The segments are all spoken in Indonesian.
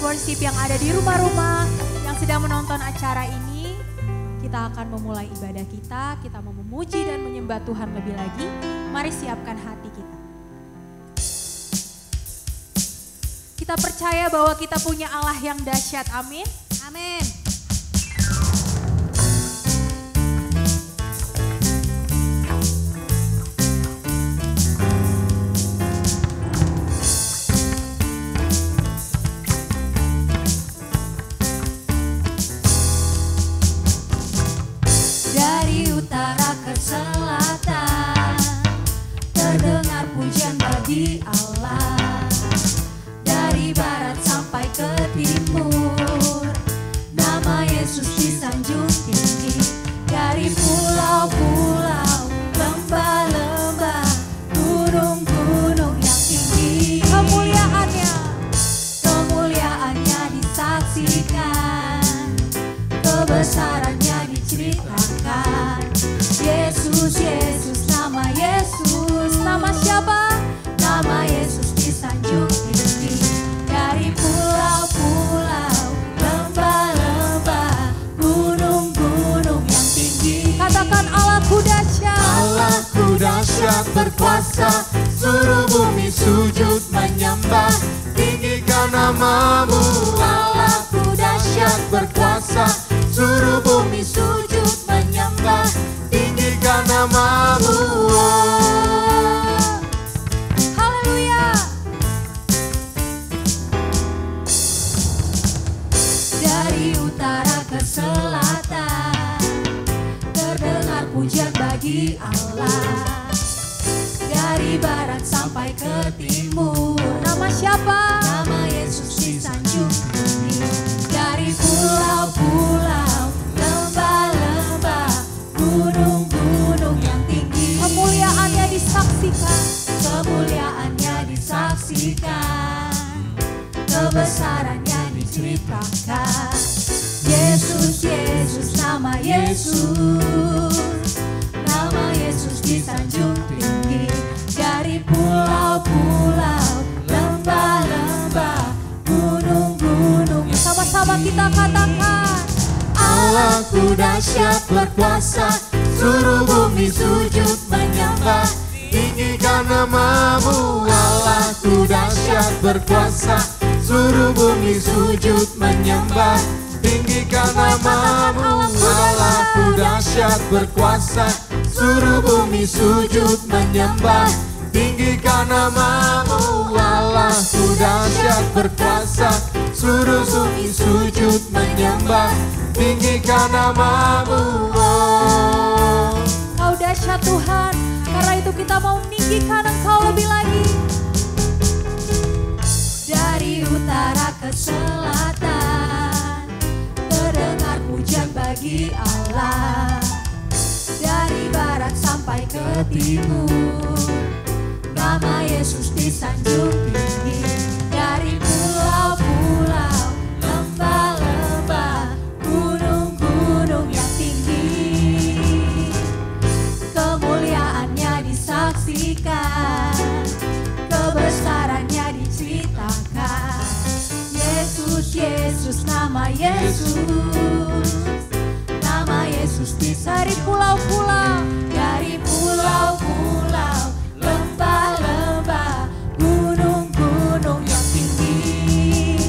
worship yang ada di rumah-rumah yang sedang menonton acara ini. Kita akan memulai ibadah kita mau memuji dan menyembah Tuhan lebih lagi. Mari siapkan hati kita. Kita percaya bahwa kita punya Allah yang dahsyat, amin. Amin. Dari utara ke selatan, terdengar pujian bagi Allah. Dari barat sampai ke timur, nama Yesus disanjung tinggi. Dari pulau-pulau, lembah-lembah, gunung-gunung yang tinggi, kemuliaannya disaksikan, kebesarannya diceritakan. Yesus, Yesus, nama Yesus. Nama siapa? Nama Yesus disanjung tinggi. Dari pulau-pulau, lembah-lembah, gunung-gunung yang tinggi. Katakan Allahku dahsyat. Allahku dahsyat berkuasa, seluruh bumi sujud menyembah. Tinggikan namamu. Allahku dahsyat berkuasa, seluruh bumi sujud menyembah. Tinggikan namamu. Haleluya. Dari utara ke selatan, terdengar pujian bagi Allah. Dari barat sampai ke timur, Nama siapa? nama Yesus disanjung tinggi. Dari pulau-pulau, lembah-lembah, gunung-gunung yang tinggi, Kemuliaannya disaksikan. kemuliaannya disaksikan, kebesarannya diceritakan. Yesus, Yesus, nama Yesus. Nama Yesus disanjung tinggi. Dari pulau-pulau, lembah-lembah, gunung-gunung. Sama-sama kita katakan. Allahku dahsyat berkuasa, seluruh bumi sujud menyembah. Tinggikan namamu. Allahku dahsyat berkuasa, seluruh bumi sujud menyembah. Tinggikan namamu. Allahku dahsyat berkuasa, seluruh bumi sujud menyembah. Tinggikan namamu. Allahku dahsyat berkuasa, seluruh bumi sujud menyembah. Tinggikan namamu. Kau dahsyat Tuhan. Karena itu kita mau meninggikan Engkau lebih lagi. Dari utara ke selatan, terdengar pujian bagi Allah. Dari barat sampai ke timur, nama Yesus disanjung tinggi. Dari pulau-pulau, lembah-lembah, gunung-gunung yang tinggi, kemuliaannya disaksikan, kebesarannya diceritakan. Yesus, Yesus, nama Yesus. Nama Yesus Dari pulau-pulau, dari pulau-pulau, lembah-lembah, gunung-gunung yang tinggi.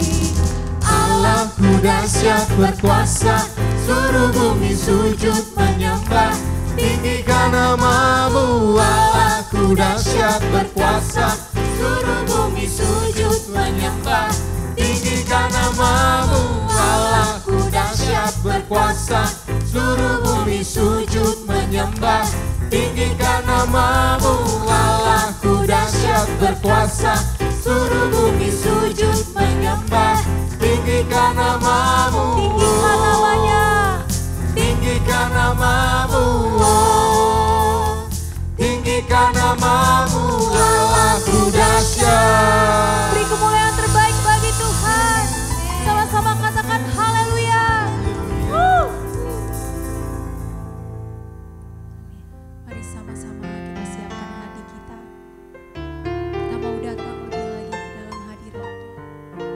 Allahku dahsyat berkuasa, seluruh bumi sujud menyembah. Tinggikan namamu. Allahku dahsyat berkuasa, seluruh bumi sujud menyembah. Tinggikan namamu. Allahku dahsyat berkuasa, seluruh bumi sujud menyembah. Tinggikan namamu. Allahku dahsyat berkuasa, seluruh bumi sujud menyembah. Tinggikan namamu. tinggikan namanya. Tinggikan namamu. Tinggikan namamu. Allahku dahsyat. Beri kemuliaan terbaik bagi Tuhan. Sama-sama katakan haleluya. Mari sama-sama kita siapkan hati kita. Kita mau datang lebih lagi ke dalam hadirat Tuhan.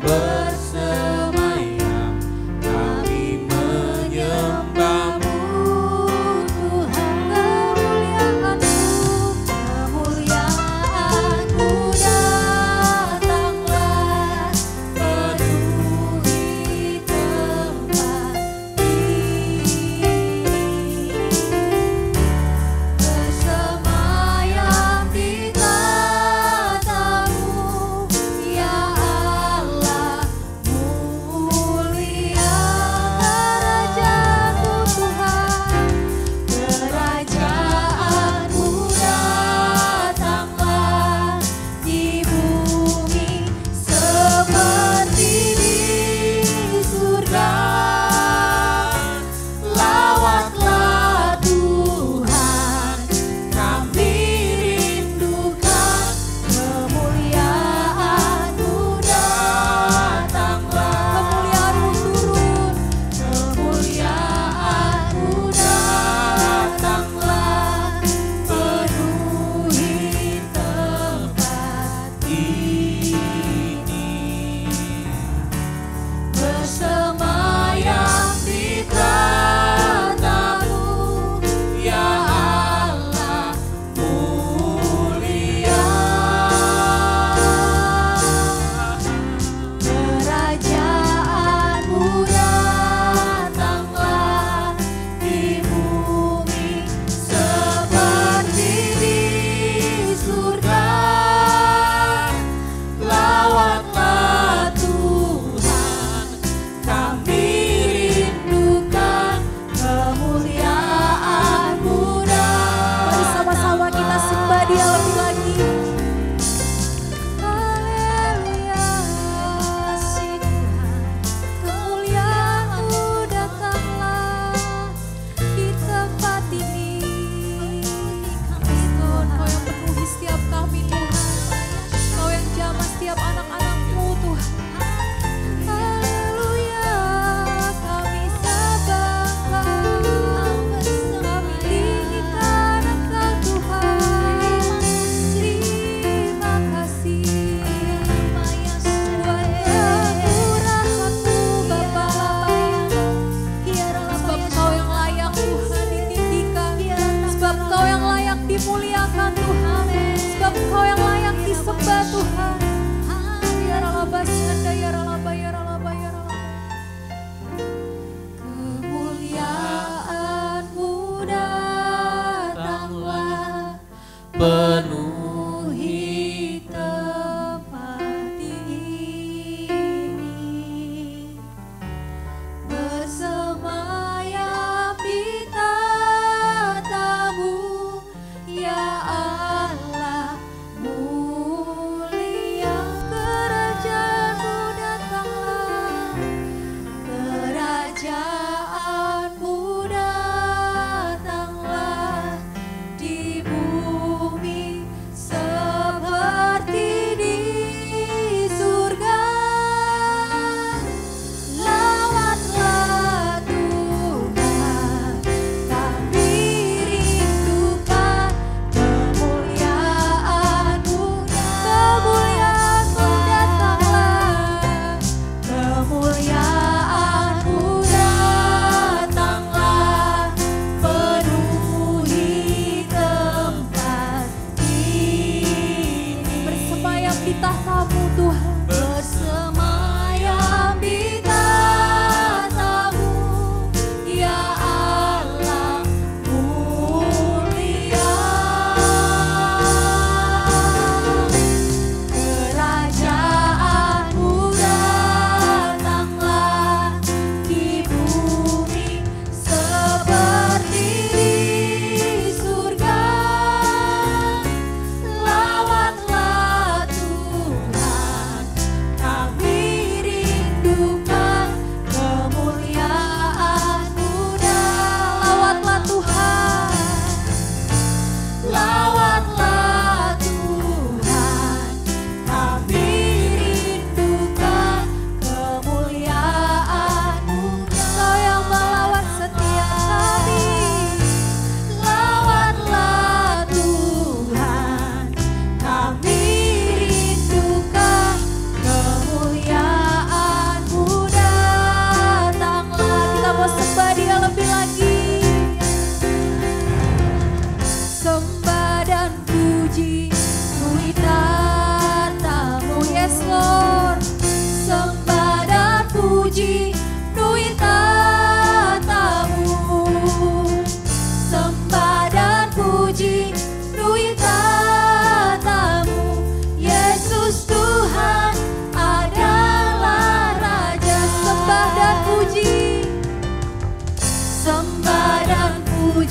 bersemayam, kami menyembah-Mu Tuhan. Kemuliaan-Mu datanglah, penuhi tempat ini. Bersemayam di tata-Mu, ya Allah,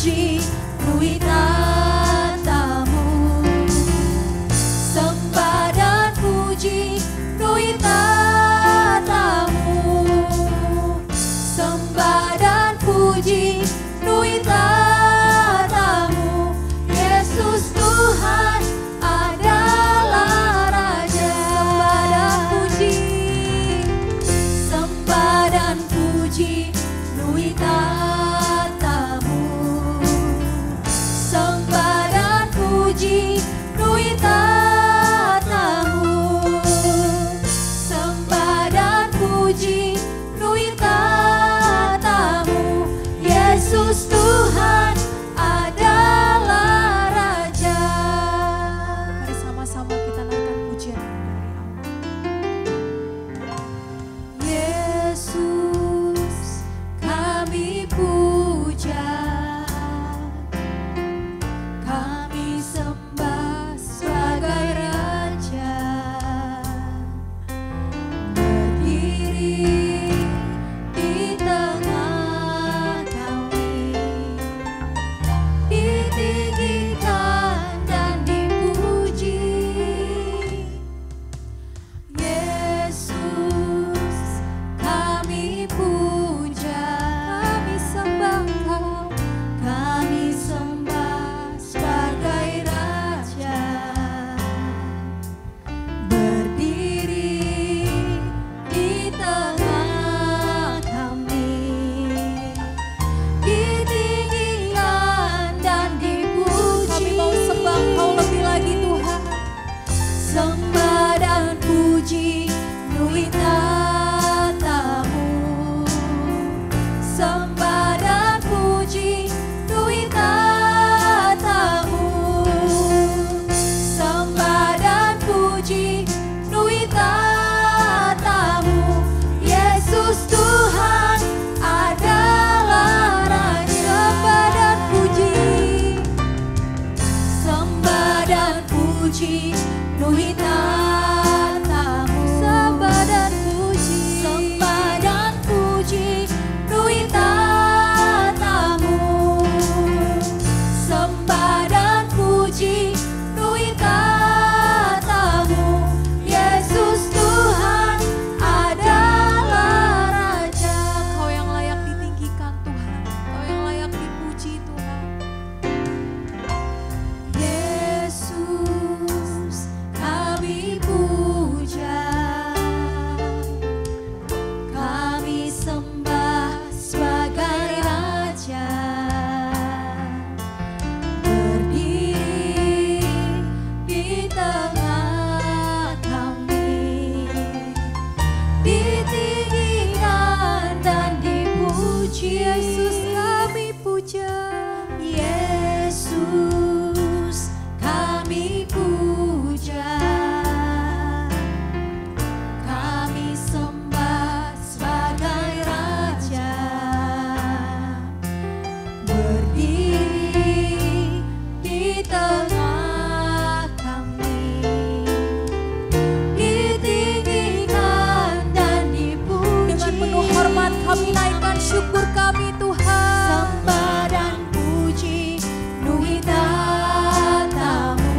puji, penuhi tatamu. Sembah dan puji, penuhi tatamu. Sembah dan puji, penuhi tatamu. Yesus Tuhan adalah Raja. Sembah dan puji, penuhi tatamu. Sembah dan puji, penuhi tatamu. Sembah dan puji, penuhi tatamu. Yesus Tuhan adalah Raja. Mari sama-sama kita naikkan pujian dari Allah. Yesus kami puja, kami sembah sebagai Raja. Berdiri di tengah kami, ditinggikan dan dipuji. Yesus kami puja, kami sembah Kau, kami sembah sebagai Raja. Berdiri di tengah kami, ditinggikan dan dipuji. Kami mau sembah Kau lebih lagi Tuhan. Sembah dan puji, penuhi tatamu. Sembah dan puji, penuhi tatamu. Sembah dan puji, penuhi tatamu. Yesus Tuhan adalah Raja. Sembah dan puji, penuhi tatamu. Sembah dan puji, sembah dan puji, penuhi tatamu. Sembah dan puji, penuhi tatamu. Yesus Tuhan adalah Raja. Kau yang layak ditinggikan Tuhan. Kau yang layak dipuji Tuhan. Yesus kami puja, kami sembah sebagai Raja. Berdiri di tengah kami, ditinggikan dan dipuji. Yesus kami puja, Yesus kami puja, kami sembah sebagai Raja. Berdiri di tengah kami, ditinggikan dan dipuji. Dengan penuh hormat kami naikkan syukur kami Tuhan. Sembah dan puji, penuhi tatamu.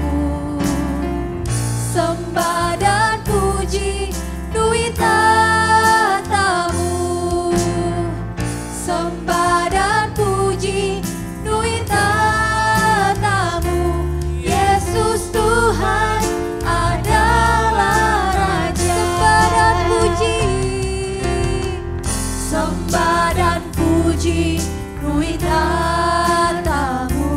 Sembah dan puji, penuhi tatamu. Sembah dan puji, penuhi tatamu. Yesus Tuhan adalah Raja. Sembah dan puji, penuhi tatamu.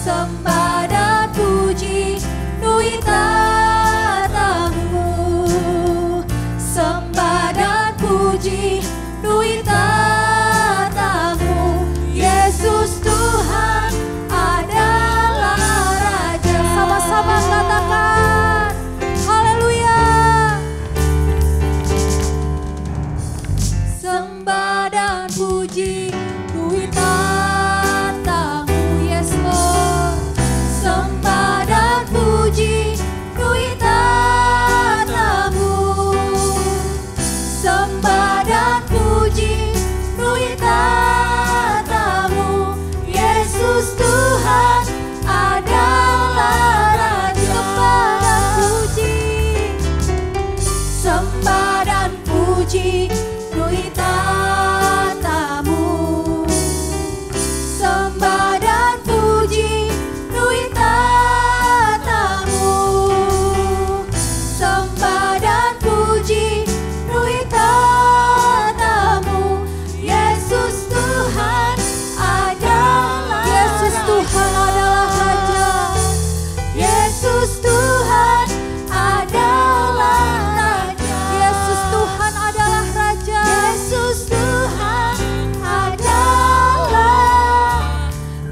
Sembah dan puji, penuhi tatamu. Sembah dan puji, penuhi tatamu. Yesus Tuhan adalah Raja. Sama-sama katakan haleluya. Sembah dan puji, penuhi tatamu. Yes Lord. Sembah dan puji, penuhi tatamu. Sembah dan puji, penuhi tatamu. puji, nui tatamu. Sembah dan puji, nui tatamu. Sembah dan puji, nui tatamu. Yesus Tuhan adalah Yesus Tuhan adalah Raja. Yesus Tuhan adalah Raja. Yesus Tuhan adalah Raja. Yesus Tuhan adalah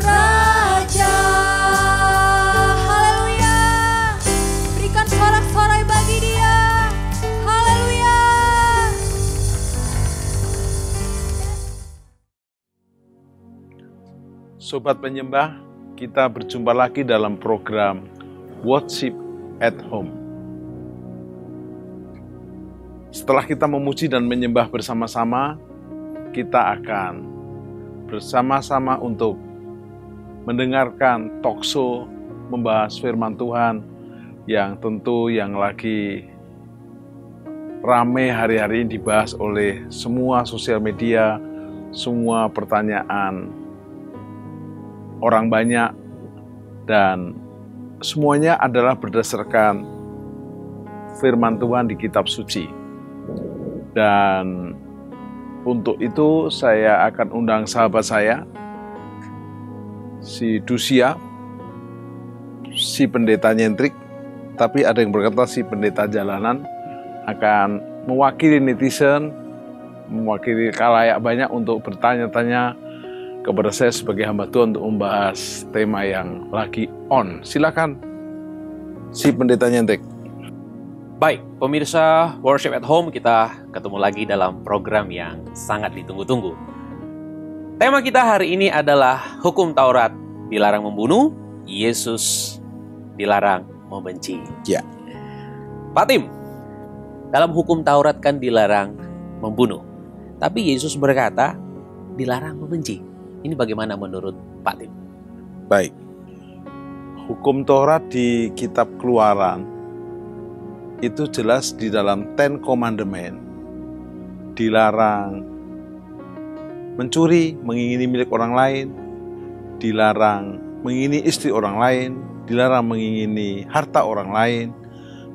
Raja. Haleluya. Berikan sorak-sorai bagi Dia. Haleluya. Sobat penyembah, kita berjumpa lagi dalam program Worship at Home. Setelah kita memuji dan menyembah bersama-sama, kita akan bersama-sama untuk mendengarkan talkshow membahas firman Tuhan yang tentu yang lagi rame hari-hari ini dibahas oleh semua sosial media, semua pertanyaan orang banyak, dan semuanya adalah berdasarkan firman Tuhan di kitab suci. Dan untuk itu saya akan undang sahabat saya, si Dusia, si pendeta nyentrik, tapi ada yang berkata si pendeta jalanan, akan mewakili netizen, mewakili khalayak banyak untuk bertanya-tanya kepada saya sebagai hamba Tuhan untuk membahas tema yang lagi on. Silakan si pendeta nyentrik. Baik, pemirsa Worship at Home, kita ketemu lagi dalam program yang sangat ditunggu-tunggu. Tema kita hari ini adalah hukum Taurat dilarang membunuh, Yesus dilarang membenci. Ya. Pak Tim, dalam hukum Taurat kan dilarang membunuh, tapi Yesus berkata dilarang membenci. Ini bagaimana menurut Pak Tim? Baik. Hukum Taurat di kitab Keluaran itu jelas di dalam Ten Commandment dilarang mencuri, mengingini milik orang lain, dilarang mengingini istri orang lain, dilarang mengingini harta orang lain,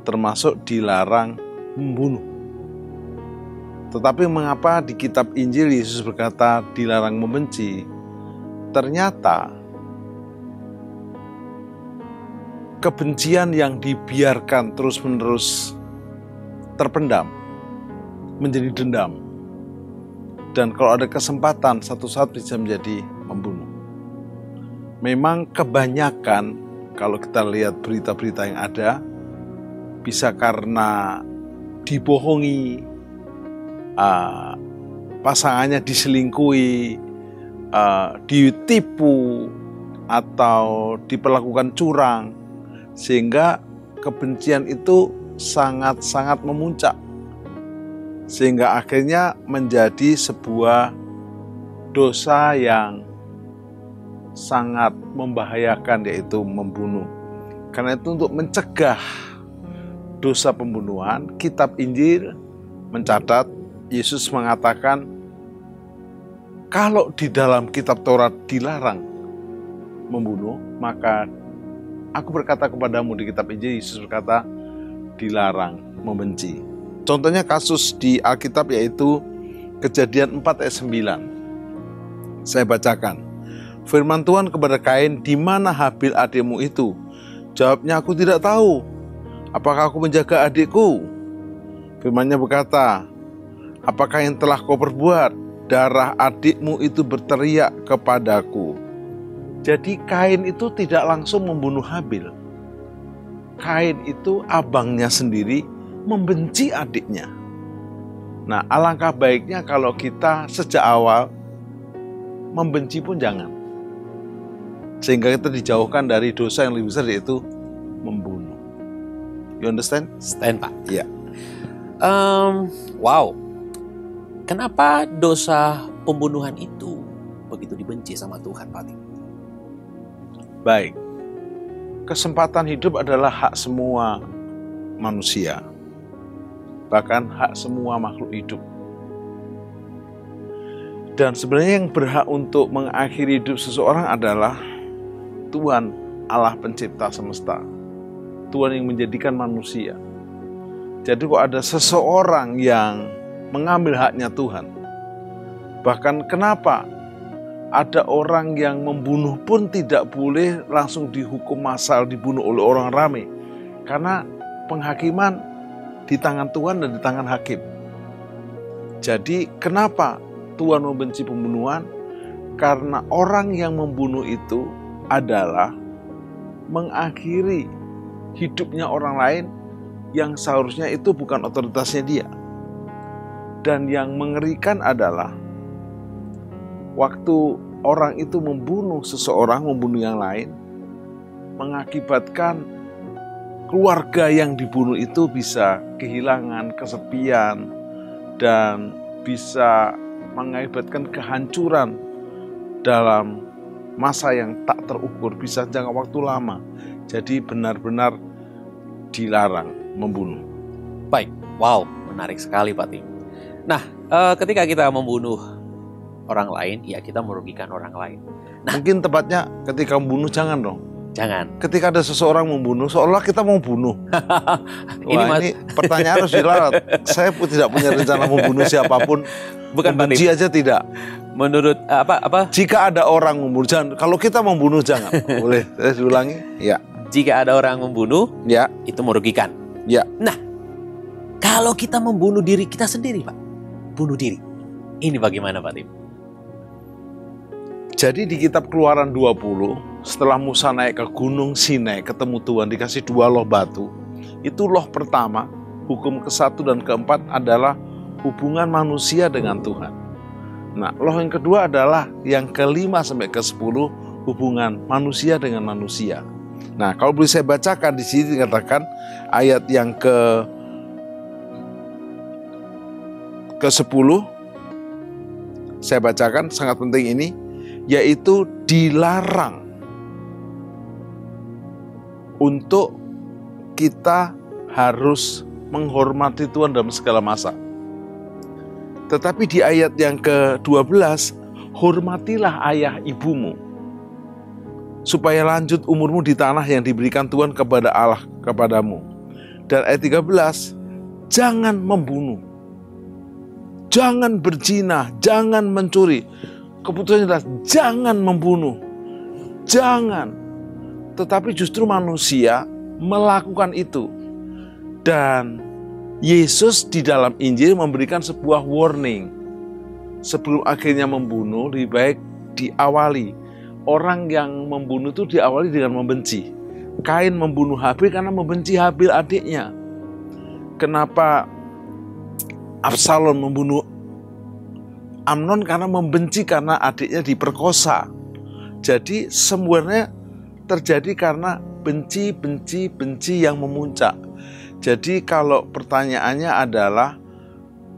termasuk dilarang membunuh. Tetapi mengapa di kitab Injil Yesus berkata dilarang membenci? Ternyata kebencian yang dibiarkan terus-menerus terpendam menjadi dendam. Dan kalau ada kesempatan, satu saat bisa menjadi membunuh. Memang kebanyakan, kalau kita lihat berita-berita yang ada, bisa karena dibohongi, pasangannya diselingkuhi, ditipu, atau diperlakukan curang, sehingga kebencian itu sangat-sangat memuncak, sehingga akhirnya menjadi sebuah dosa yang sangat membahayakan, yaitu membunuh. Karena itu untuk mencegah dosa pembunuhan, kitab Injil mencatat Yesus mengatakan kalau di dalam kitab Taurat dilarang membunuh, maka aku berkata kepadamu, di kitab Injil Yesus berkata dilarang membenci. Contohnya kasus di Alkitab yaitu Kejadian 4 ayat 9. Saya bacakan. Firman Tuhan kepada Kain, di mana Habil adikmu itu? Jawabnya, aku tidak tahu. Apakah aku menjaga adikku? Firman-Nya berkata, apakah yang telah kau perbuat? Darah adikmu itu berteriak kepadaku. Jadi Kain itu tidak langsung membunuh Habil. Kain itu abangnya sendiri membenci adiknya. Nah, alangkah baiknya kalau kita sejak awal membenci pun jangan. Sehingga kita dijauhkan dari dosa yang lebih besar, yaitu membunuh. You understand? Stand, Pak. Iya. Wow. Kenapa dosa pembunuhan itu begitu dibenci sama Tuhan, Pak Tim? Baik. Kesempatan hidup adalah hak semua manusia. Bahkan hak semua makhluk hidup. Dan sebenarnya yang berhak untuk mengakhiri hidup seseorang adalah Tuhan Allah pencipta semesta. Tuhan yang menjadikan manusia. Jadi kok ada seseorang yang mengambil haknya Tuhan. Bahkan kenapa ada orang yang membunuh pun tidak boleh langsung dihukum massal, dibunuh oleh orang ramai. Karena penghakiman di tangan Tuhan dan di tangan hakim. Jadi kenapa Tuhan membenci pembunuhan? Karena orang yang membunuh itu adalah mengakhiri hidupnya orang lain yang seharusnya itu bukan otoritasnya dia. Dan yang mengerikan adalah waktu orang itu membunuh seseorang, membunuh yang lain, mengakibatkan keluarga yang dibunuh itu bisa kehilangan, kesepian, dan bisa mengakibatkan kehancuran dalam masa yang tak terukur, bisa jangka waktu lama. Jadi benar-benar dilarang membunuh. Baik, wow, menarik sekali Pak Tim. Nah, ketika kita membunuh orang lain, ya kita merugikan orang lain. Nah, mungkin tepatnya ketika membunuh jangan dong. Jangan. Ketika ada seseorang membunuh, seolah kita mau bunuh. Ini pertanyaan harus dilarat. Saya tidak punya rencana membunuh siapapun. Bukan Pak Tim. Benci aja tidak. Menurut apa? Jika ada orang membunuh, jangan. Kalau kita membunuh jangan. Boleh saya diulangi? Ya. Jika ada orang membunuh, ya, itu merugikan. Ya. Nah, kalau kita membunuh diri kita sendiri, Pak, bunuh diri. Ini bagaimana, Pak Tim? Jadi di kitab Keluaran 20, setelah Musa naik ke Gunung Sinai, ketemu Tuhan, dikasih 2 loh batu. Itu loh pertama, hukum ke-1 dan ke-4 adalah hubungan manusia dengan Tuhan. Nah, loh yang kedua adalah yang ke-5 sampai ke-10, hubungan manusia dengan manusia. Nah, kalau boleh saya bacakan di sini dikatakan ayat yang ke-10, saya bacakan, sangat penting ini, yaitu dilarang untuk kita harus menghormati Tuhan dalam segala masa. Tetapi di ayat yang ke-12, hormatilah ayah ibumu, supaya lanjut umurmu di tanah yang diberikan Tuhan kepada Allah kepadamu. Dan ayat 13, jangan membunuh, jangan berzina, jangan mencuri. Keputusannya adalah jangan membunuh, jangan. Tetapi justru manusia melakukan itu. Dan Yesus di dalam Injil memberikan sebuah warning. Sebelum akhirnya membunuh, lebih baik diawali. Orang yang membunuh itu diawali dengan membenci. Kain membunuh Habil karena membenci Habil adiknya. Kenapa Absalom membunuh Amnon? Karena membenci, karena adiknya diperkosa. Jadi semuanya terjadi karena benci yang memuncak. Jadi kalau pertanyaannya adalah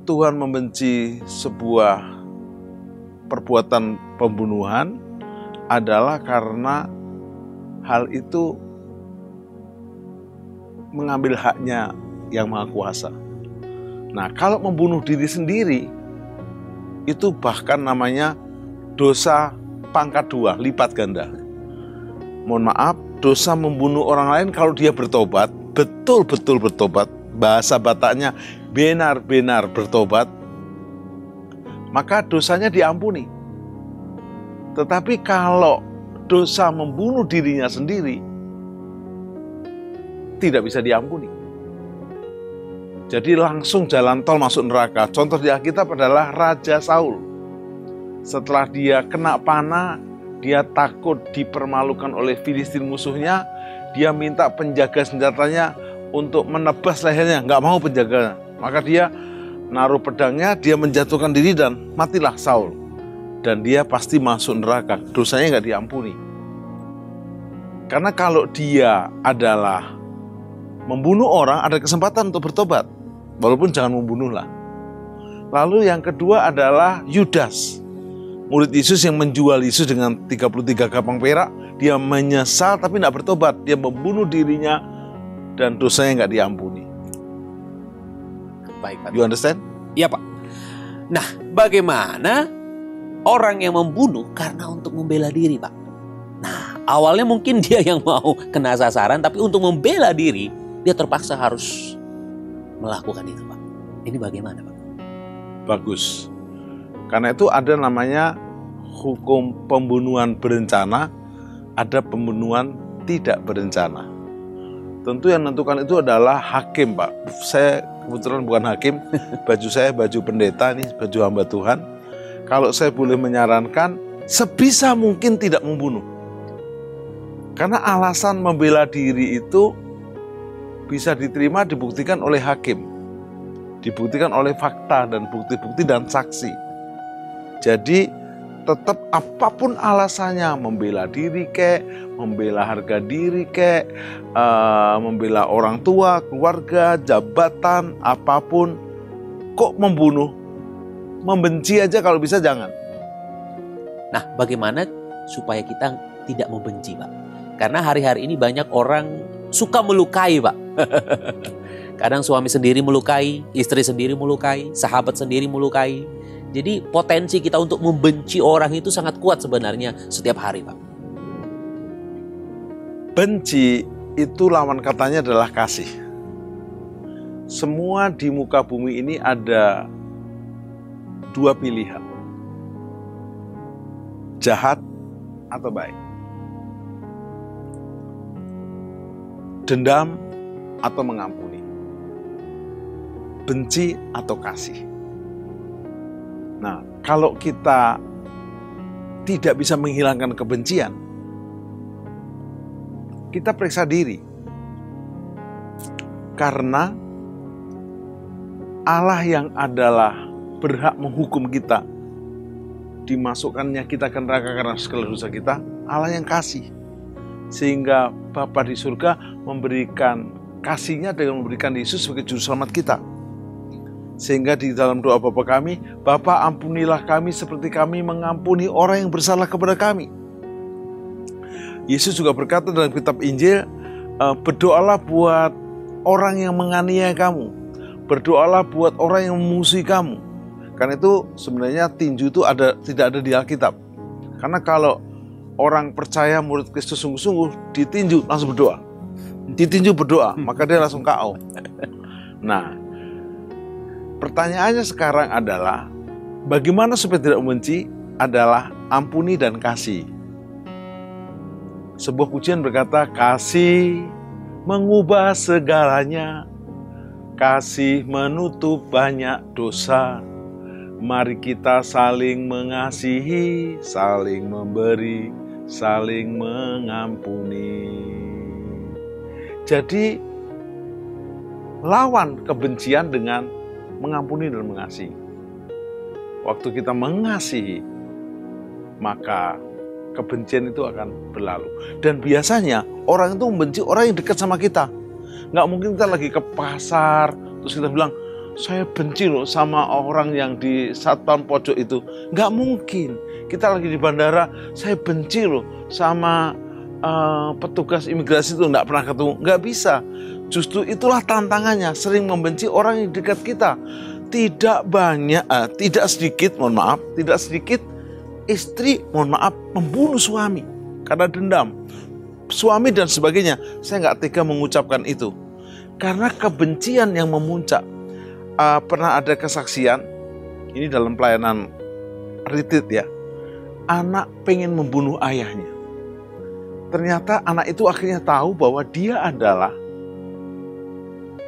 Tuhan membenci sebuah perbuatan pembunuhan adalah karena hal itu mengambil haknya yang Maha Kuasa. Nah, kalau membunuh diri sendiri itu bahkan namanya dosa pangkat 2, lipat ganda. Mohon maaf, dosa membunuh orang lain kalau dia bertobat, betul-betul bertobat, bahasa Bataknya benar-benar bertobat, maka dosanya diampuni. Tetapi kalau dosa membunuh dirinya sendiri, tidak bisa diampuni. Jadi langsung jalan tol masuk neraka. Contoh di Alkitab adalah Raja Saul. Setelah dia kena panah, dia takut dipermalukan oleh Filistin musuhnya, dia minta penjaga senjatanya untuk menebas lehernya, nggak mau penjaganya. Maka dia naruh pedangnya, dia menjatuhkan diri dan matilah Saul. Dan dia pasti masuk neraka, dosanya nggak diampuni. Karena kalau dia adalah membunuh orang, ada kesempatan untuk bertobat, walaupun jangan membunuhlah. Lalu yang kedua adalah Yudas, murid Yesus yang menjual Yesus dengan 33 gapang perak. Dia menyesal tapi tidak bertobat, dia membunuh dirinya dan dosanya nggak diampuni. Baik, Pak. You understand? Iya, Pak. Nah, bagaimana orang yang membunuh karena untuk membela diri, Pak. Nah, awalnya mungkin dia yang mau kena sasaran, tapi untuk membela diri, dia terpaksa harus melakukan itu, Pak. Ini bagaimana, Pak? Bagus. Karena itu ada namanya hukum pembunuhan berencana, ada pembunuhan tidak berencana. Tentu yang menentukan itu adalah hakim, Pak. Saya kebetulan bukan hakim, baju saya baju pendeta, ini baju hamba Tuhan. Kalau saya boleh menyarankan, sebisa mungkin tidak membunuh. Karena alasan membela diri itu bisa diterima, dibuktikan oleh hakim. Dibuktikan oleh fakta dan bukti-bukti dan saksi. Jadi tetap apapun alasannya, membela diri kek, membela harga diri kek, membela orang tua, keluarga, jabatan, apapun, kok membunuh? Membenci aja kalau bisa jangan. Nah, bagaimana supaya kita tidak membenci, Pak? Karena hari-hari ini banyak orang suka melukai, Pak. Kadang suami sendiri melukai, istri sendiri melukai, sahabat sendiri melukai. Jadi potensi kita untuk membenci orang itu sangat kuat sebenarnya setiap hari, Pak. Benci itu lawan katanya adalah kasih. Semua di muka bumi ini ada dua pilihan. Jahat atau baik. Dendam atau mengampuni. Benci atau kasih. Nah, kalau kita tidak bisa menghilangkan kebencian, kita periksa diri. Karena Allah yang adalah berhak menghukum kita, dimasukkannya kita ke neraka karena segala dosa kita, Allah yang kasih. Sehingga Bapa di surga memberikan kasih-Nya dengan memberikan Yesus sebagai juru selamat kita. Sehingga di dalam doa Bapa kami, Bapa ampunilah kami seperti kami mengampuni orang yang bersalah kepada kami. Yesus juga berkata dalam kitab Injil, berdoalah buat orang yang menganiaya kamu. Berdoalah buat orang yang memusuhi kamu. Karena itu sebenarnya tinju itu tidak ada di Alkitab. Karena kalau orang percaya murid Kristus sungguh-sungguh ditinju langsung berdoa. Ditinju berdoa, maka dia langsung KO. Nah, pertanyaannya sekarang adalah bagaimana supaya tidak membenci adalah ampuni dan kasih. Sebuah pujian berkata, kasih mengubah segalanya, kasih menutup banyak dosa. Mari kita saling mengasihi, saling memberi, saling mengampuni. Jadi lawan kebencian dengan mengampuni dan mengasihi. Waktu kita mengasihi, maka kebencian itu akan berlalu. Dan biasanya orang itu membenci orang yang dekat sama kita. Nggak mungkin kita lagi ke pasar, terus kita bilang, saya benci loh sama orang yang di satpam pojok itu. Nggak mungkin. Kita lagi di bandara, saya benci loh sama petugas imigrasi itu, nggak pernah ketemu. Nggak bisa. Justru itulah tantangannya, sering membenci orang yang dekat kita. Tidak sedikit istri, membunuh suami karena dendam. Suami dan sebagainya, saya nggak tega mengucapkan itu. Karena kebencian yang memuncak. Pernah ada kesaksian, ini dalam pelayanan retreat ya, anak pengen membunuh ayahnya. Ternyata anak itu akhirnya tahu bahwa dia adalah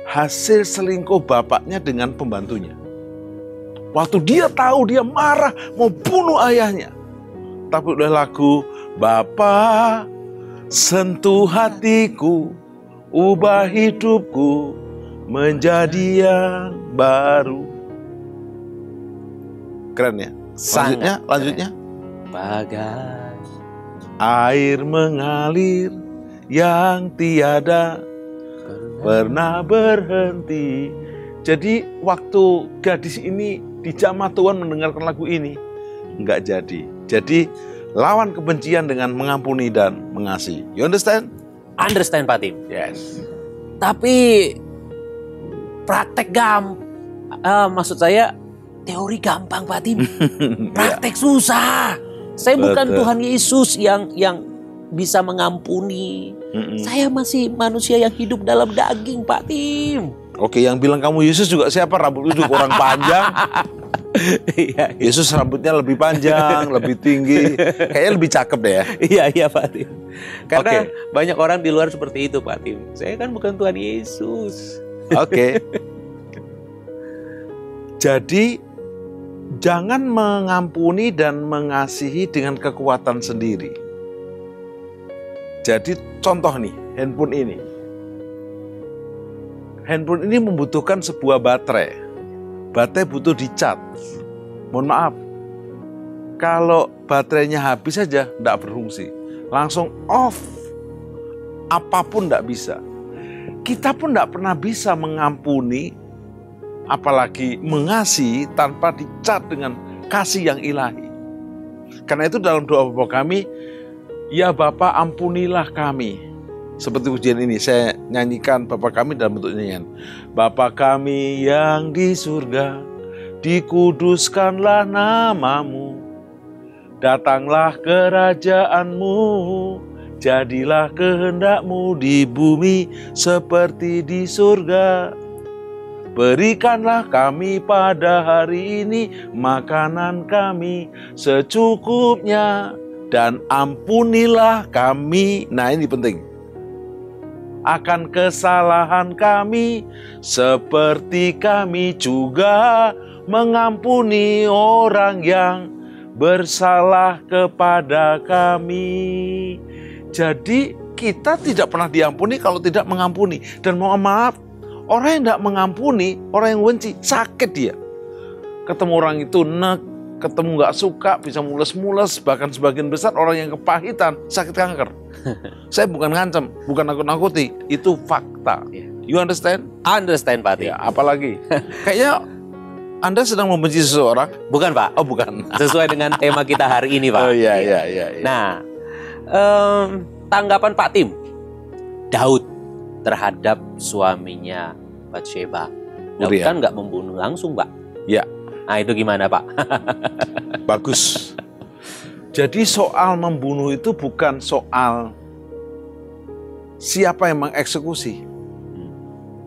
hasil selingkuh bapaknya dengan pembantunya. Waktu dia tahu, dia marah mau bunuh ayahnya. Tapi udah lagu, Bapa sentuh hatiku, ubah hidupku menjadi yang baru. Keren ya? Lanjutnya. Bagai air mengalir yang tiada pernah berhenti. Jadi waktu gadis ini di jamaah Tuhan mendengarkan lagu ini, enggak jadi. Jadi lawan kebencian dengan mengampuni dan mengasihi. You understand? Understand, Pak Tim. Yes. Tapi praktek maksud saya teori gampang Pak Tim. Praktek susah. Saya bukan Tuhan Yesus yang bisa mengampuni. Saya masih manusia yang hidup dalam daging Pak Tim. Oke, yang bilang kamu Yesus juga siapa? Rambut lu kurang panjang. Yesus rambutnya lebih panjang, lebih tinggi. Kayaknya lebih cakep deh ya. Iya Pak Tim. Karena banyak orang di luar seperti itu Pak Tim. Saya kan bukan Tuhan Yesus. Oke. Jadi jangan mengampuni dan mengasihi dengan kekuatan sendiri. Jadi contoh nih, handphone ini. Handphone ini membutuhkan sebuah baterai. Baterai butuh di-charge. Mohon maaf, kalau baterainya habis saja tidak berfungsi. Langsung off. Apapun tidak bisa. Kita pun tidak pernah bisa mengampuni, apalagi mengasihi tanpa dicat dengan kasih yang ilahi. Karena itu dalam doa Bapa kami, ya Bapa ampunilah kami. Seperti ujian ini saya nyanyikan Bapa kami dalam bentuk nyanyian. Bapa kami yang di surga, dikuduskanlah namamu. Datanglah kerajaanmu, jadilah kehendakmu di bumi seperti di surga. Berikanlah kami pada hari ini makanan kami secukupnya, dan ampunilah kami. Nah ini penting. Akan kesalahan kami seperti kami juga mengampuni orang yang bersalah kepada kami. Jadi kita tidak pernah diampuni kalau tidak mengampuni. Dan mohon maaf, orang yang tidak mengampuni, orang yang benci, sakit dia. Ketemu orang itu ketemu nggak suka, bisa mules-mules, bahkan sebagian besar orang yang kepahitan sakit kanker. Saya bukan ngancam, bukan nakut-nakuti, itu fakta. You understand? Understand Pak Tim. Ya, apalagi kayaknya Anda sedang membenci seseorang? Bukan Pak. Oh bukan. Sesuai dengan tema kita hari ini Pak. Oh iya. Nah, tanggapan Pak Tim, Daud terhadap suaminya Batsheba. Daud kan nggak membunuh langsung Pak. Ya. Nah itu gimana Pak? Bagus. Jadi soal membunuh itu bukan soal siapa yang mengeksekusi,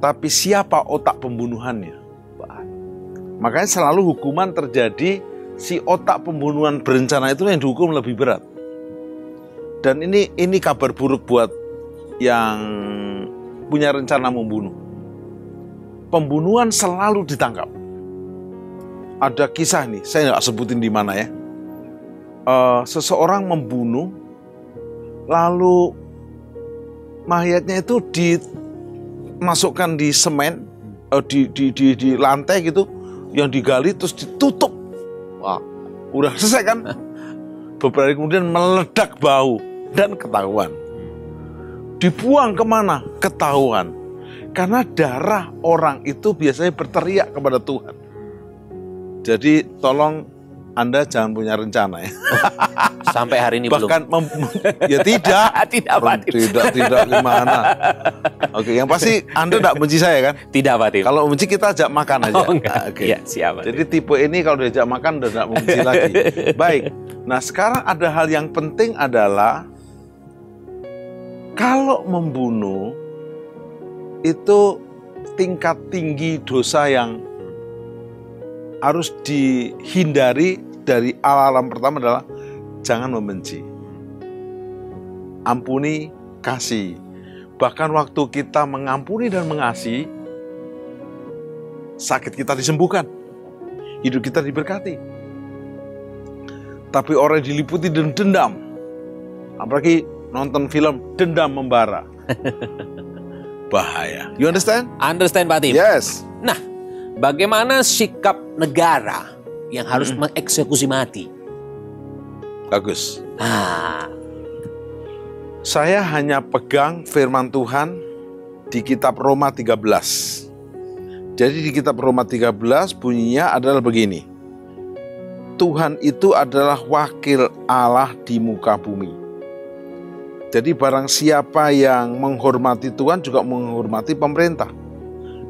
tapi siapa otak pembunuhannya. Makanya selalu hukuman terjadi, si otak pembunuhan berencana itu yang dihukum lebih berat. Dan ini kabar buruk buat yang punya rencana membunuh. Pembunuhan selalu ditangkap. Ada kisah nih, saya nggak sebutin di mana ya. Seseorang membunuh, lalu mayatnya itu dimasukkan di semen, di lantai gitu, yang digali terus ditutup. Wah, udah selesai kan? Beberapa hari kemudian meledak bau dan ketahuan. Dibuang kemana? Ketahuan. Karena darah orang itu biasanya berteriak kepada Tuhan. Jadi tolong Anda jangan punya rencana ya. Sampai hari ini bahkan belum. Ya tidak. Tidak Pak Tim. Tidak gimana. Oke, yang pasti Anda tidak benci saya kan? Tidak Pak Tim. Kalau benci kita ajak makan aja. Oh, enggak. Oke. Ya, siap. Jadi tipe ini kalau diajak makan udah tidak membenci lagi. Baik. Nah sekarang ada hal yang penting adalah kalau membunuh itu tingkat tinggi dosa yang harus dihindari. Dari alam pertama adalah jangan membenci, ampuni, kasih. Bahkan waktu kita mengampuni dan mengasihi, sakit kita disembuhkan, hidup kita diberkati. Tapi orang yang diliputi dengan dendam, apalagi nonton film dendam membara, bahaya. You understand? Understand Pak Tim? Yes. Nah, bagaimana sikap negara yang harus mengeksekusi mati? Bagus. Saya hanya pegang firman Tuhan di kitab Roma 13. Jadi di kitab Roma 13 bunyinya adalah begini. Tuhan itu adalah wakil Allah di muka bumi. Jadi barang siapa yang menghormati Tuhan juga menghormati pemerintah.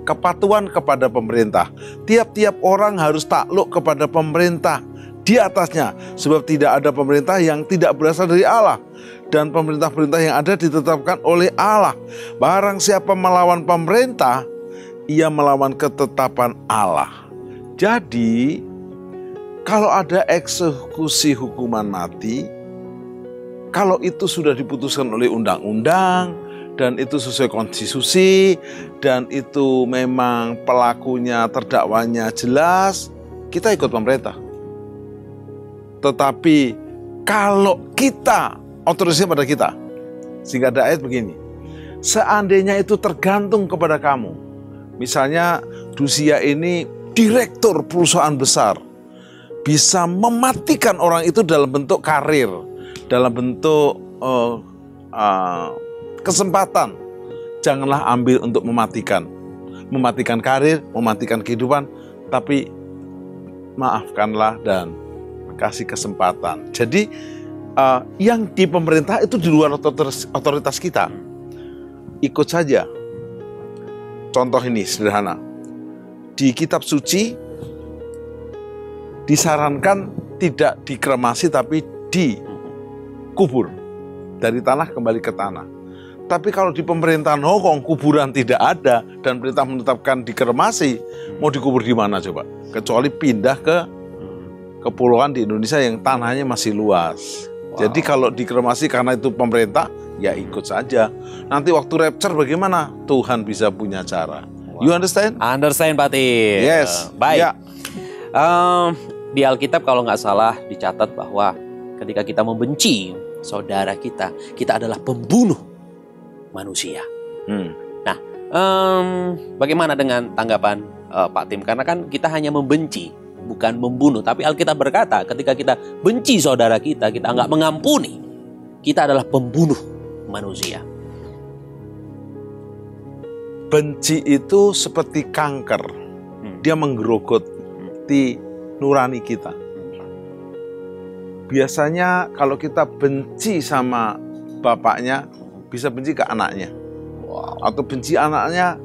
kepatuhan kepada pemerintah. Tiap-tiap orang harus takluk kepada pemerintah di atasnya, sebab tidak ada pemerintah yang tidak berasal dari Allah, dan pemerintah-pemerintah yang ada ditetapkan oleh Allah. Barang siapa melawan pemerintah, ia melawan ketetapan Allah. Jadi, kalau ada eksekusi hukuman mati, kalau itu sudah diputuskan oleh undang-undang, dan itu sesuai konstitusi, dan itu memang pelakunya, terdakwanya jelas, kita ikut pemerintah. Tetapi kalau kita, otoritasnya pada kita, sehingga ada ayat begini, seandainya itu tergantung kepada kamu, misalnya Dusia ini direktur perusahaan besar, bisa mematikan orang itu dalam bentuk karir, dalam bentuk kesempatan, janganlah ambil untuk mematikan karir, mematikan kehidupan, tapi maafkanlah dan kasih kesempatan. Jadi yang di pemerintah itu di luar otoritas kita, ikut saja. Contoh ini sederhana, di kitab suci disarankan tidak dikremasi tapi dikubur, dari tanah kembali ke tanah. Tapi kalau di pemerintahan Hongkong kuburan tidak ada dan perintah menetapkan dikremasi, mau dikubur di mana coba? Kecuali pindah ke kepulauan di Indonesia yang tanahnya masih luas. Jadi kalau dikremasi karena itu pemerintah, ya ikut saja. Nanti waktu rapture bagaimana? Tuhan bisa punya cara. You understand? Understand, Pak Tim. Yes. Baik. Ya. Di Alkitab kalau nggak salah dicatat bahwa ketika kita membenci saudara kita adalah pembunuh manusia. Nah, bagaimana dengan tanggapan Pak Tim? Karena kan kita hanya membenci, bukan membunuh. Tapi Alkitab berkata ketika kita benci saudara kita nggak mengampuni, kita adalah pembunuh manusia. Benci itu seperti kanker. Dia menggerogoti nurani kita. Biasanya kalau kita benci sama bapaknya, bisa benci ke anaknya. Atau benci anaknya,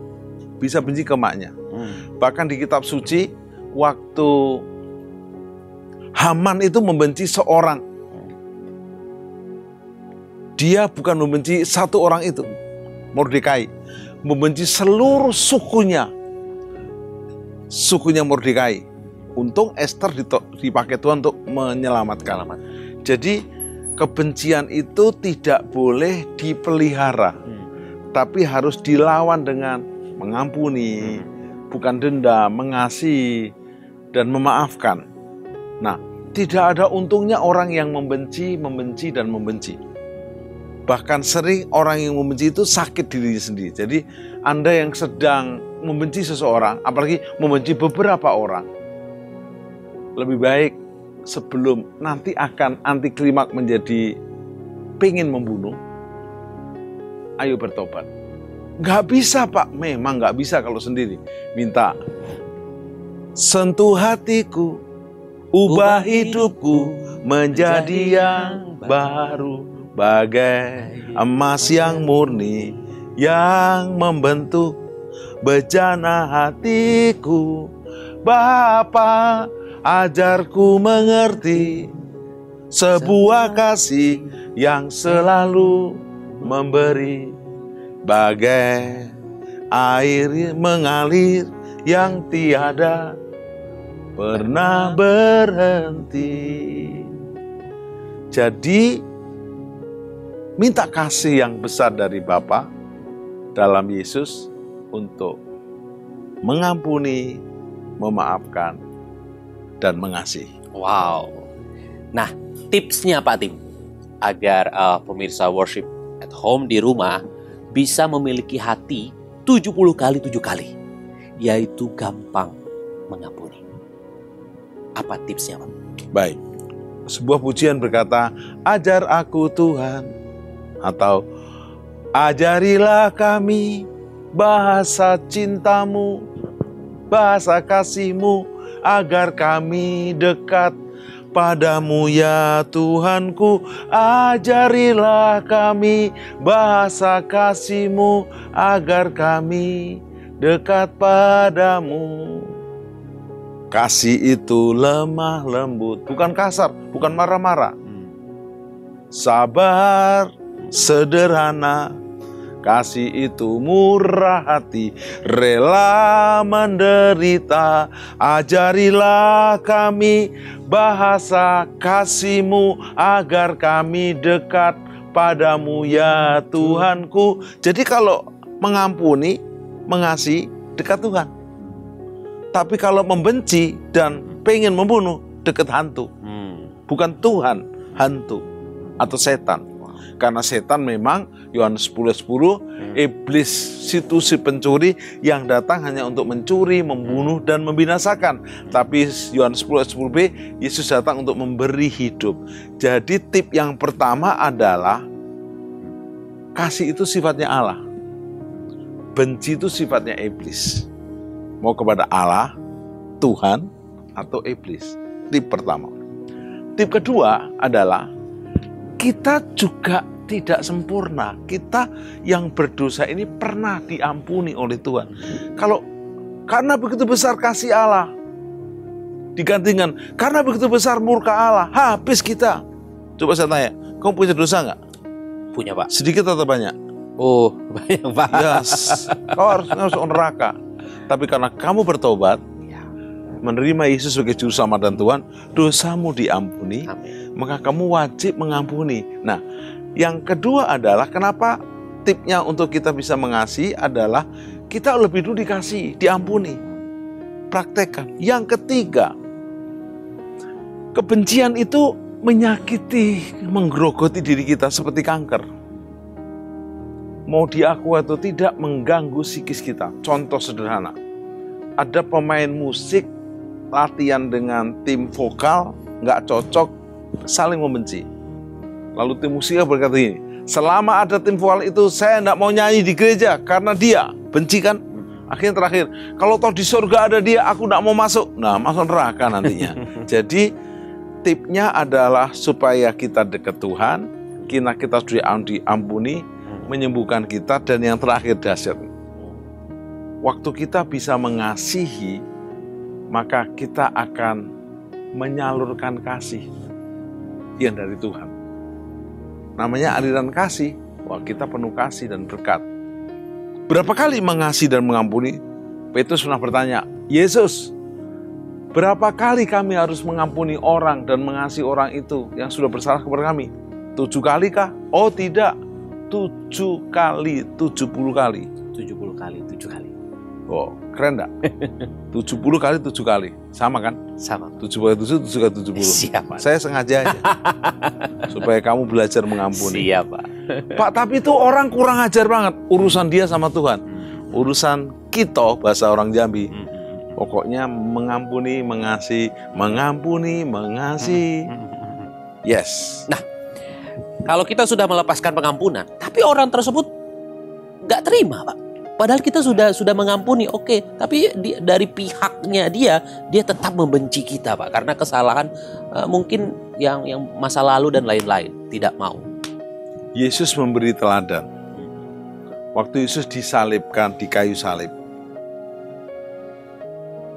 bisa benci ke emaknya. Bahkan di kitab suci, waktu Haman itu membenci seorang, dia bukan membenci satu orang itu, Mordekai, membenci seluruh sukunya Mordekai. Untung Esther dipakai Tuhan untuk menyelamatkan. Jadi kebencian itu tidak boleh dipelihara, tapi harus dilawan dengan mengampuni, bukan dendam, mengasihi, dan memaafkan. Nah, tidak ada untungnya orang yang membenci. Bahkan sering orang yang membenci itu sakit dirinya sendiri. Jadi Anda yang sedang membenci seseorang, apalagi membenci beberapa orang, lebih baik sebelum nanti akan anti klimak menjadi pengen membunuh, ayo bertobat. Gak bisa Pak, memang gak bisa kalau sendiri. Minta, sentuh hatiku, ubah hidupku menjadi yang baru, bagai emas yang murni yang membentuk bejana hatiku. Bapa, ajarku mengerti sebuah kasih yang selalu memberi, bagai air mengalir yang tiada pernah berhenti. Jadi minta kasih yang besar dari Bapa dalam Yesus untuk mengampuni, memaafkan, dan mengasihi. Wow. Nah, tipsnya Pak Tim, agar pemirsa worship at home di rumah bisa memiliki hati 70 kali 7 kali, yaitu gampang mengampuni. Apa tipsnya, Pak? Baik. Sebuah pujian berkata, ajar aku Tuhan, atau ajarilah kami bahasa cintamu, bahasa kasihmu, agar kami dekat padamu ya Tuhanku. Ajarilah kami bahasa kasihmu, agar kami dekat padamu. Kasih itu lemah lembut, bukan kasar, bukan marah-marah. Sabar, sederhana, kasih itu murah hati, rela menderita. Ajarilah kami bahasa kasih-Mu agar kami dekat padamu ya Tuhanku. Jadi kalau mengampuni, mengasihi, dekat Tuhan. Tapi kalau membenci dan pengen membunuh, dekat hantu. Bukan Tuhan, hantu atau setan. Karena setan memang, Yohanes 10:10, iblis situ si pencuri yang datang hanya untuk mencuri, membunuh, dan membinasakan. Tapi Yohanes 10:10b, Yesus datang untuk memberi hidup. Jadi tip yang pertama adalah, kasih itu sifatnya Allah. Benci itu sifatnya iblis. Mau kepada Allah, Tuhan, atau iblis. Tip pertama. Tip kedua adalah, kita juga tidak sempurna. Kita yang berdosa ini pernah diampuni oleh Tuhan. Kalau karena begitu besar kasih Allah, digantikan karena begitu besar murka Allah, habis kita. Coba saya tanya, kamu punya dosa nggak? Punya, Pak. Sedikit atau banyak? Oh, banyak, Pak. Yes. Kau harus masuk neraka. Tapi karena kamu bertobat, menerima Yesus sebagai juru selamat dan Tuhan, dosamu diampuni. Amin. Maka kamu wajib mengampuni. Nah, yang kedua adalah kenapa tipnya untuk kita bisa mengasihi adalah kita lebih dulu dikasihi, diampuni. Praktekkan. Yang ketiga, kebencian itu menyakiti, menggerogoti diri kita seperti kanker. Mau diakui atau tidak, mengganggu psikis kita. Contoh sederhana, ada pemain musik latihan dengan tim vokal, nggak cocok, saling membenci. Lalu tim musiknya berkata ini, selama ada tim vokal itu, saya nggak mau nyanyi di gereja karena dia. Benci kan? Akhirnya terakhir, kalau toh di surga ada dia, aku nggak mau masuk. Nah, masuk neraka nantinya. Jadi tipnya adalah supaya kita dekat Tuhan, kita sudah diampuni, menyembuhkan kita, dan yang terakhir dahsyat. Waktu kita bisa mengasihi, maka kita akan menyalurkan kasih yang dari Tuhan. Namanya aliran kasih. Wah, kita penuh kasih dan berkat. Berapa kali mengasihi dan mengampuni? Petrus pernah bertanya, Yesus, berapa kali kami harus mengampuni orang dan mengasihi orang itu yang sudah bersalah kepada kami? 7 kali kah? Oh tidak, 7 kali, 70 kali. 70 kali, 7 kali. Oh, keren enggak? 70 kali, 7 kali. Sama kan? Sama. 7 kali 7, 7 kali 70. Siap, Pak. Saya sengaja aja. Supaya kamu belajar mengampuni. Siap, Pak. Pak, tapi itu orang kurang ajar banget. Urusan dia sama Tuhan. Urusan kita, bahasa orang Jambi. Pokoknya mengampuni, mengasihi, mengampuni, mengasihi. Yes. Nah, kalau kita sudah melepaskan pengampunan, tapi orang tersebut nggak terima, Pak. Padahal kita sudah mengampuni, oke. Tapi dari pihaknya dia tetap membenci kita, Pak. Karena kesalahan mungkin yang masa lalu dan lain-lain. Tidak mau. Yesus memberi teladan. Waktu Yesus disalibkan di kayu salib.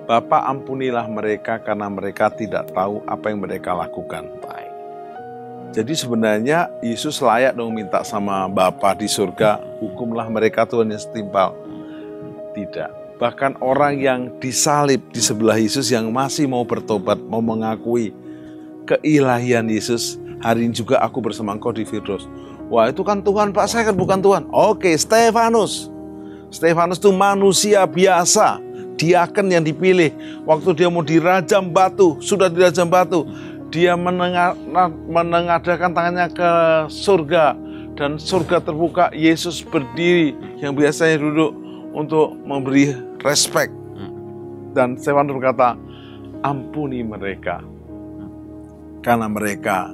Bapa, ampunilah mereka karena mereka tidak tahu apa yang mereka lakukan. Baik. Jadi sebenarnya Yesus layak dong minta sama Bapa di surga, hukumlah mereka Tuhan yang setimpal. Tidak. Bahkan orang yang disalib di sebelah Yesus yang masih mau bertobat, mau mengakui keilahian Yesus, hari ini juga aku bersama engkau di Firdaus. Wah, itu kan Tuhan, Pak, saya kan bukan Tuhan. Oke, Stefanus. Stefanus itu manusia biasa, diaken yang dipilih. Waktu dia mau dirajam batu, sudah dirajam batu, dia menengadahkan tangannya ke surga, dan surga terbuka. Yesus berdiri yang biasanya duduk untuk memberi respect. Dan Stefanus berkata, ampuni mereka karena mereka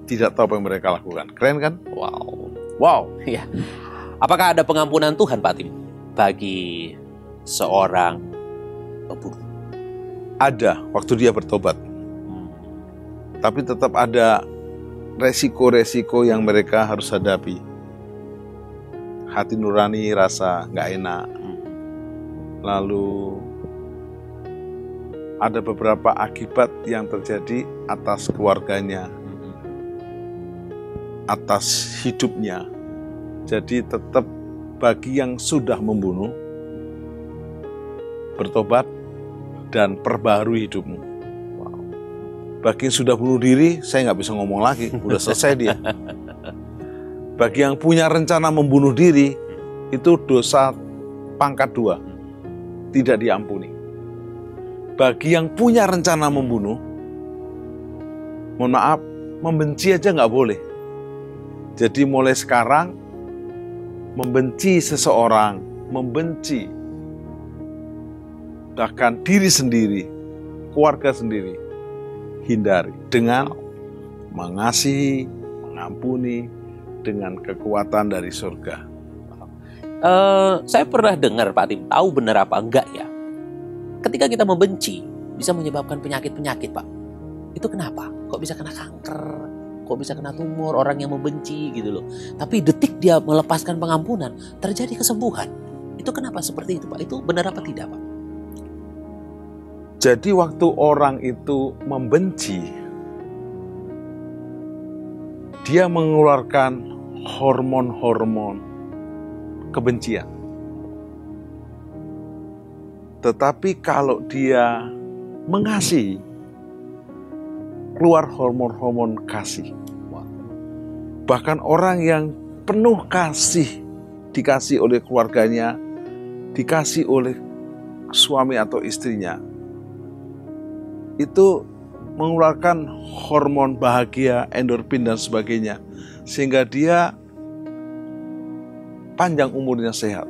tidak tahu apa yang mereka lakukan. Keren kan? Wow. Ya. Apakah ada pengampunan Tuhan, Pak Tim, bagi seorang pembunuh? Ada, waktu dia bertobat. Tapi tetap ada resiko-resiko yang mereka harus hadapi. Hati nurani rasa nggak enak. Lalu ada beberapa akibat yang terjadi atas keluarganya, atas hidupnya. Jadi tetap bagi yang sudah membunuh, bertobat dan perbaharui hidupmu. Bagi yang sudah bunuh diri, saya nggak bisa ngomong lagi, udah selesai dia. Bagi yang punya rencana membunuh diri, itu dosa pangkat 2, tidak diampuni. Bagi yang punya rencana membunuh, mohon maaf, membenci aja nggak boleh. Jadi mulai sekarang, membenci seseorang, membenci bahkan diri sendiri, keluarga sendiri, hindari dengan mengasihi, mengampuni dengan kekuatan dari surga. Saya pernah dengar Pak Tim, tahu benar apa enggak ya? Ketika kita membenci bisa menyebabkan penyakit-penyakit, Pak. Itu kenapa? Kok bisa kena kanker? Kok bisa kena tumor orang yang membenci gitu loh. Tapi detik dia melepaskan pengampunan, terjadi kesembuhan. Itu kenapa seperti itu, Pak? Itu benar apa tidak, Pak? Jadi waktu orang itu membenci, dia mengeluarkan hormon-hormon kebencian. Tetapi kalau dia mengasihi, keluar hormon-hormon kasih. Bahkan orang yang penuh kasih, dikasih oleh keluarganya, dikasih oleh suami atau istrinya, itu mengeluarkan hormon bahagia, endorfin dan sebagainya, sehingga dia panjang umurnya, sehat.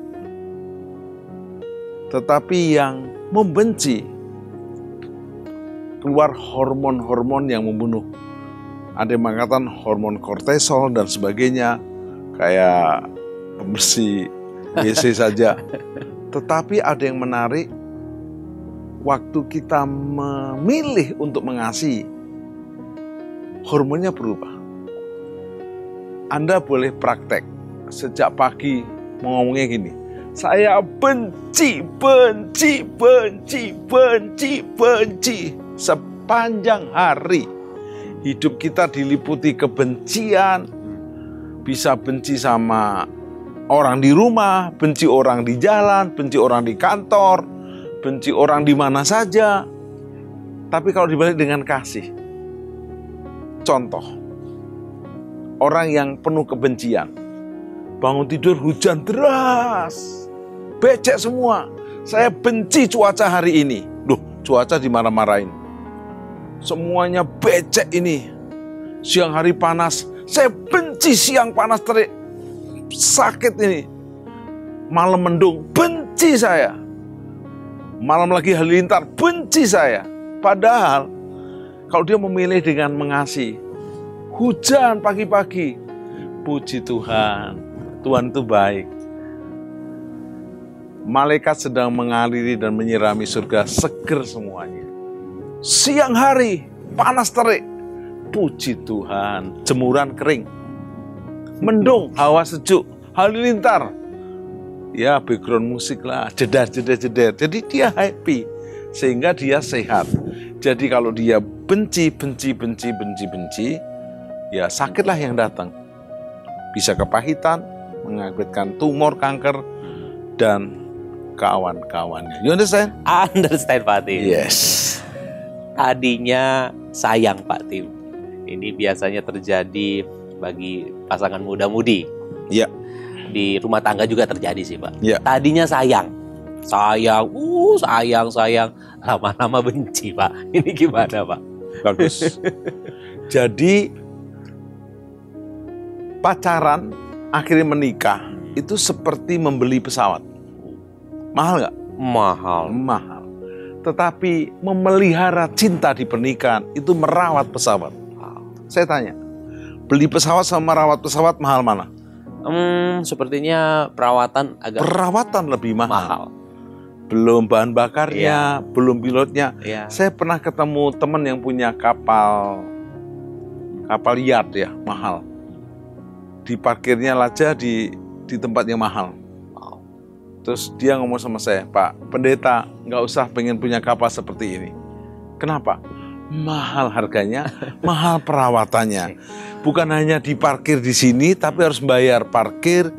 Tetapi yang membenci, keluar hormon-hormon yang membunuh. Ada yang mengatakan hormon kortisol dan sebagainya, kayak pembersih WC saja. Tetapi ada yang menarik, waktu kita memilih untuk mengasihi, hormonnya berubah. Anda boleh praktek sejak pagi ngomongnya gini, saya benci, benci, benci, benci, benci. Sepanjang hari hidup kita diliputi kebencian. Bisa benci sama orang di rumah, benci orang di jalan, benci orang di kantor, benci orang di mana saja. Tapi kalau dibalik dengan kasih, contoh, orang yang penuh kebencian, bangun tidur hujan deras, becek semua. Saya benci cuaca hari ini. Duh, cuaca dimarah-marahin. Semuanya becek ini. Siang hari panas, saya benci siang panas terik. Sakit ini. Malam mendung, benci saya. Malam lagi halilintar, benci saya. Padahal kalau dia memilih dengan mengasihi, hujan pagi-pagi, puji Tuhan, Tuhan itu baik. Malaikat sedang mengaliri dan menyirami surga, seger semuanya. Siang hari, panas terik, puji Tuhan, jemuran kering. Mendung, hawa sejuk, halilintar. Ya, background musik lah, jeder. Jadi dia happy, sehingga dia sehat. Jadi kalau dia benci, ya sakitlah yang datang. Bisa kepahitan, mengakibatkan tumor, kanker, dan kawan-kawannya. You understand? Understand, Pak Tim. Yes. Tadinya sayang, Pak Tim. Ini biasanya terjadi bagi pasangan muda-mudi. Ya. Di rumah tangga juga terjadi sih, Pak. Ya. Tadinya sayang. Sayang. Lama-lama benci, Pak. Ini gimana, Pak? Bagus. Jadi pacaran akhirnya menikah itu seperti membeli pesawat. Mahal nggak? Mahal. Tetapi memelihara cinta di pernikahan itu merawat pesawat. Saya tanya, beli pesawat sama merawat pesawat mahal mana? Sepertinya perawatan lebih mahal. Belum bahan bakarnya, belum pilotnya. Iya. Saya pernah ketemu teman yang punya kapal yacht ya, mahal. Di parkirnya aja di tempat yang mahal. Terus dia ngomong sama saya, Pak Pendeta, nggak usah pengen punya kapal seperti ini. Kenapa? Mahal harganya, mahal perawatannya. Bukan hanya diparkir di sini, tapi harus bayar parkir,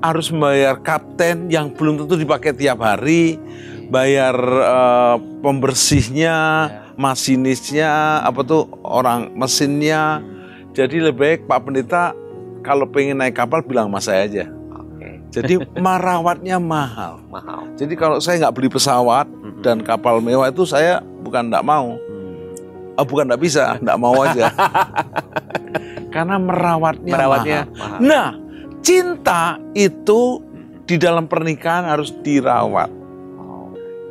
harus membayar kapten yang belum tentu dipakai tiap hari, bayar pembersihnya, masinisnya, orang mesinnya. Jadi lebih baik Pak Pendeta kalau pengen naik kapal bilang sama saya aja. Jadi merawatnya mahal. Jadi kalau saya nggak beli pesawat dan kapal mewah itu saya bukan nggak mau. Bukan nggak bisa, nggak mau aja. Karena merawatnya mahal. Nah, cinta itu di dalam pernikahan harus dirawat,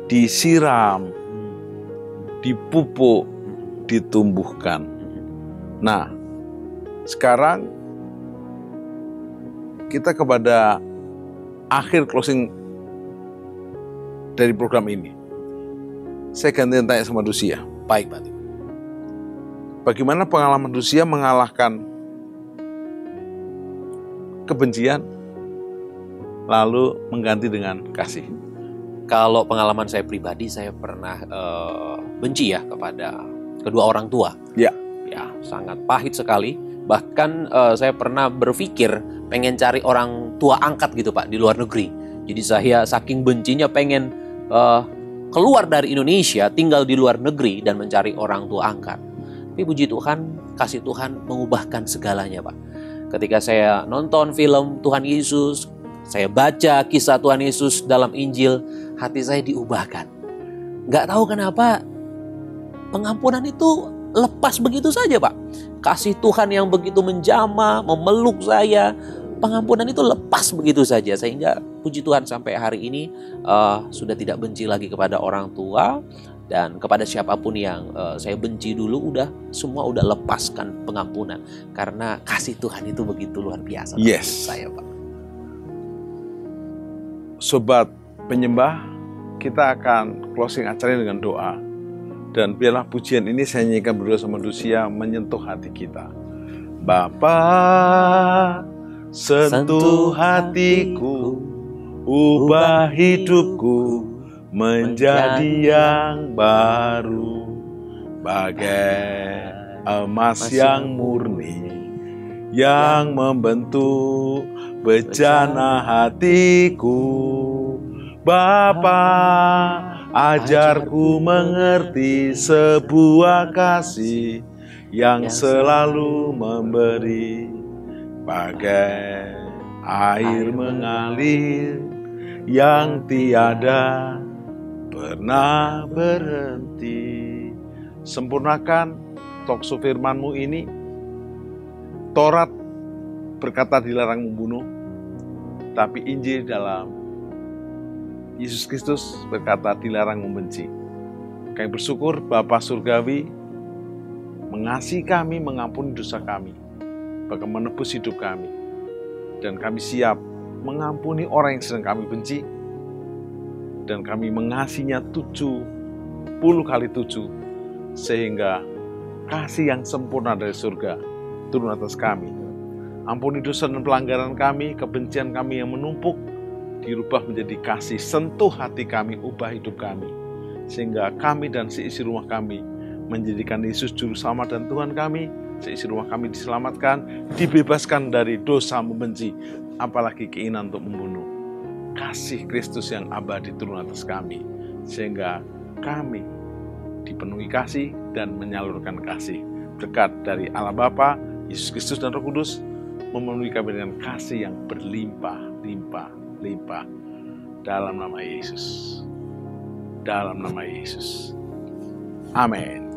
disiram, dipupuk, ditumbuhkan. Nah, sekarang kita kepada akhir closing dari program ini. Saya gantian tanya sama Lucia. Baik, Pak. Bagaimana pengalaman Lucia mengalahkan kebencian lalu mengganti dengan kasih? Kalau pengalaman saya pribadi, saya pernah benci ya kepada kedua orang tua. Ya, sangat pahit sekali. Bahkan saya pernah berpikir pengen cari orang tua angkat gitu Pak di luar negeri. Jadi saya saking bencinya pengen keluar dari Indonesia, tinggal di luar negeri dan mencari orang tua angkat. Tapi puji Tuhan, kasih Tuhan mengubahkan segalanya Pak. Ketika saya nonton film Tuhan Yesus, saya baca kisah Tuhan Yesus dalam Injil, hati saya diubahkan. Gak tahu kenapa pengampunan itu lepas begitu saja Pak. Kasih Tuhan yang begitu menjamah, memeluk saya, pengampunan itu lepas begitu saja. Sehingga puji Tuhan sampai hari ini sudah tidak benci lagi kepada orang tua. Dan kepada siapapun yang saya benci dulu, semua udah lepaskan pengampunan. Karena kasih Tuhan itu begitu luar biasa. Yes. Saya Pak. Sobat penyembah, kita akan closing acara dengan doa. Dan biarlah pujian ini saya nyanyikan berdua sama Lucia menyentuh hati kita. Bapa, sentuh hatiku, ubah hidupku menjadi yang baru, bagai emas yang murni yang membentuk bejana hatiku. Bapa, ajarku mengerti sebuah kasih yang selalu memberi, bagai air mengalir yang tiada pernah berhenti. Sempurnakan tokso firman-Mu ini. Taurat berkata dilarang membunuh, tapi Injil dalam Yesus Kristus berkata dilarang membenci. Kami bersyukur Bapa Surgawi mengasihi kami, mengampuni dosa kami, bahkan menebus hidup kami. Dan kami siap mengampuni orang yang sedang kami benci. Dan kami mengasihinya 70 kali 7. Sehingga kasih yang sempurna dari surga turun atas kami. Ampuni dosa dan pelanggaran kami, kebencian kami yang menumpuk, dirubah menjadi kasih, sentuh hati kami, ubah hidup kami. Sehingga kami dan seisi rumah kami menjadikan Yesus Juru Selamat dan Tuhan kami. Seisi rumah kami diselamatkan, dibebaskan dari dosa membenci, apalagi keinginan untuk membunuh. Kasih Kristus yang abadi turun atas kami, sehingga kami dipenuhi kasih dan menyalurkan kasih. Berkat dari Allah Bapa, Yesus Kristus dan Roh Kudus memenuhi kami dengan kasih yang berlimpah-limpah. Dalam nama Yesus. Dalam nama Yesus. Amin.